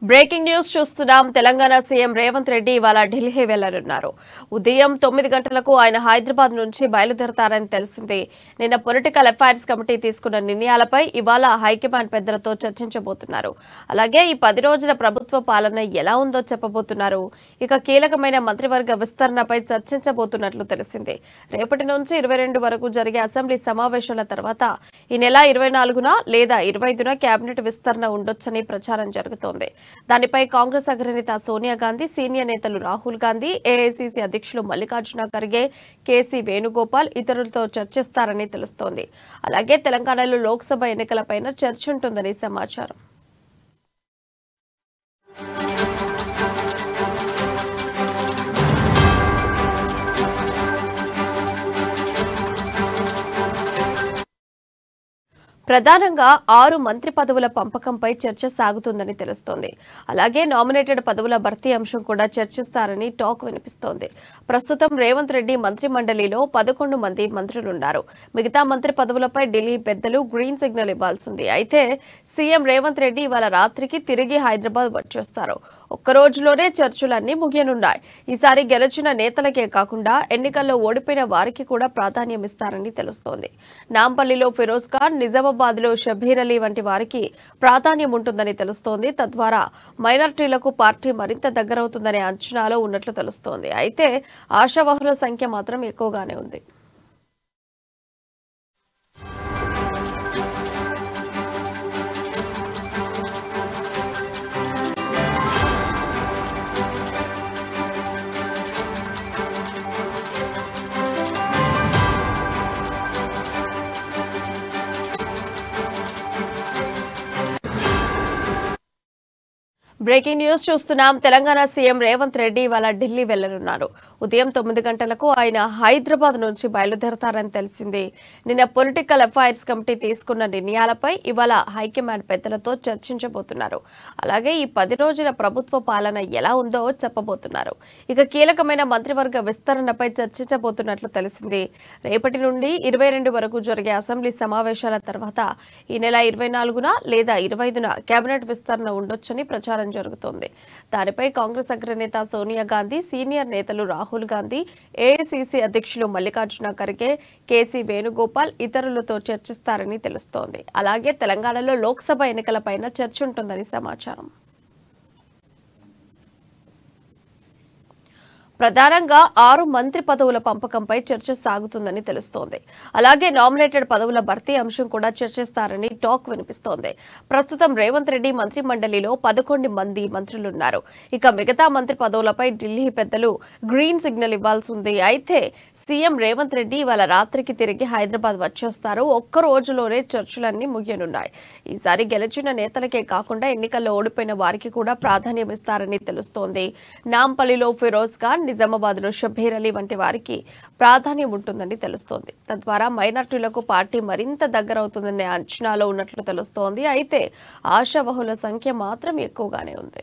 Breaking news చూస్తున్నాం. Telangana CM Revanth Reddy ఇవాళ ఢిల్లీ వెళ్లనున్నారు. ఉదయం 9 గంటలకు ఆయన హైదరాబాద్ నుంచి బయలుదేరతారని తెలిసింది. నిన్న పొలిటికల్ అఫైర్స్ కమిటీ తీసుకున్న నిర్ణయాలపై ఇవాళ హైకమాండ్ పెద్దలతో చర్చించబోతున్నారు. అలాగే ఈ 10 రోజుల ప్రభుత్వ పాలన ఎలా ఉందో చెప్పబోతున్నారు. ఇక కీలకమైన మంత్రివర్గ విస్తరణపై చర్చించబోతున్నట్లు తెలిసింది. రేపటి నుంచి 22 వరకు జరిగే అసెంబ్లీ సమావేశాల తర్వాత ఈ నెల 24న లేదా 25న కేబినెట్ విస్తరణ ఉండొచ్చని ప్రచారం జరుగుతోంది. దానిపై కాంగ్రెస్ అగ్రనేత సోనియా గాంధీ, సీనియర్ నేతలు రాహుల్ గాంధీ, ఏఐసీసీ అధ్యక్షులు మల్లికార్జున ఖర్గే, కేసీ వేణుగోపాల్ ఇతరులతో చర్చిస్తారని తెలుస్తోంది. అలాగే తెలంగాణలో లోక్సభ ఎన్నికలపై చర్చ ఉంటుందని సమాచారం. ప్రధానంగా 6 మంత్రి పదవుల పంపకంపై చర్చ సాగుతుందని తెలుస్తోంది. అలాగే నామినేటెడ్ పదవుల భర్తీ అంశం కూడా చర్చిస్తారని టాక్ వినిపిస్తోంది. ప్రస్తుతం రేవంత్ రెడ్డి మంత్రి మండలిలో 11 మంది మంత్రులున్నారు. మిగతా మంత్రి పదవులపై ఢిల్లీ పెద్దలు గ్రీన్ సిగ్నల్ ఇవ్వాల్సింది. అయితే సీఎం రేవంత్ రెడ్డి ఇవాళ రాత్రికి తిరిగి హైదరాబాద్ వచ్చేస్తారు. ఒక్క రోజులోనే చర్చలన్నీ ముగియనున్నాయి. ఈసారి గెలిచిన నేతలకే కాకుండా ఎన్నికల్లో ఓడిపోయిన వారికి కూడా ప్రాధాన్యం ఇస్తారని తెలుస్తోంది. నాంపల్లిలో ఫిరోజ్ ఖాన్, నిజామాబాద్ లో షబీర్ అలీ వంటి వారికి ప్రాధాన్యం ఉంటుందని తెలుస్తోంది. తద్వారా మైనారిటీలకు పార్టీ మరింత దగ్గరవుతుందనే అంచనాలో ఉన్నట్లు తెలుస్తోంది. అయితే ఆశావహుల సంఖ్య మాత్రం ఎక్కువగానే ఉంది. బ్రేకింగ్ న్యూస్ చూస్తున్నాం. తెలంగాణ సీఎం రేవంత్ రెడ్డి ఇవాళ ఢిల్లీ వెళ్లనున్నారు. ఉదయం 9 గంటలకు ఆయన హైదరాబాద్ నుంచి బయలుదేరతారని తెలిసింది. నిన్న పొలిటికల్ అఫైర్స్ కమిటీ తీసుకున్న నిర్ణయాలపై ఇవాళ హైకమాండ్ పెద్దలతో చర్చించబోతున్నారు. అలాగే ఈ 10 రోజుల ప్రభుత్వ పాలన ఎలా ఉందో చెప్పబోతున్నారు. ఇక కీలకమైన మంత్రివర్గ విస్తరణపై చర్చించబోతున్నట్లు తెలిసింది. రేపటి నుండి 22 వరకు జరిగే అసెంబ్లీ సమావేశాల తర్వాత ఈ నెల 24న లేదా 25న కేబినెట్ విస్తరణ ఉండొచ్చని ప్రచారం జరుగుతోంది. దానిపై కాంగ్రెస్ అగ్రనేత సోనియా గాంధీ, సీనియర్ నేతలు రాహుల్ గాంధీ, ఏఐసీసీ అధ్యక్షులు మల్లికార్జున ఖర్గే, కేసీ వేణుగోపాల్ ఇతరులతో చర్చిస్తారని తెలుస్తోంది. అలాగే తెలంగాణలో లోక్సభ ఎన్నికలపై చర్చ ఉంటుందని సమాచారం. ప్రధానంగా 6 మంత్రి పదవుల పంపకంపై చర్చ సాగుతుందని తెలుస్తోంది. అలాగే నామినేటెడ్ పదవుల భర్తీ అంశం కూడా చర్చిస్తారని టాక్ వినిపిస్తోంది. ప్రస్తుతం రేవంత్ రెడ్డి మంత్రి మండలిలో 11 మంది మంత్రులున్నారు. ఇక మిగతా మంత్రి పదవులపై ఢిల్లీ పెద్దలు గ్రీన్ సిగ్నల్ ఇవ్వాల్సి ఉంది. అయితే సీఎం రేవంత్ రెడ్డి ఇవాళ రాత్రికి తిరిగి హైదరాబాద్ వచ్చేస్తారు. ఒక్క రోజులోనే చర్చలన్నీ ముగియనున్నాయి. ఈసారి గెలిచిన నేతలకే కాకుండా ఎన్నికల్లో ఓడిపోయిన వారికి కూడా ప్రాధాన్యం ఇస్తారని తెలుస్తోంది. నాంపల్లిలో ఫిరోజ్ ఖాన్, నిజామాబాద్ లో షబీర్ అలీ వంటి వారికి ప్రాధాన్యం ఉంటుందని తెలుస్తోంది. తద్వారా మైనారిటీలకు పార్టీ మరింత దగ్గరవుతుందనే అంచనాలో ఉన్నట్లు తెలుస్తోంది. అయితే ఆశావహుల సంఖ్య మాత్రం ఎక్కువగానే ఉంది.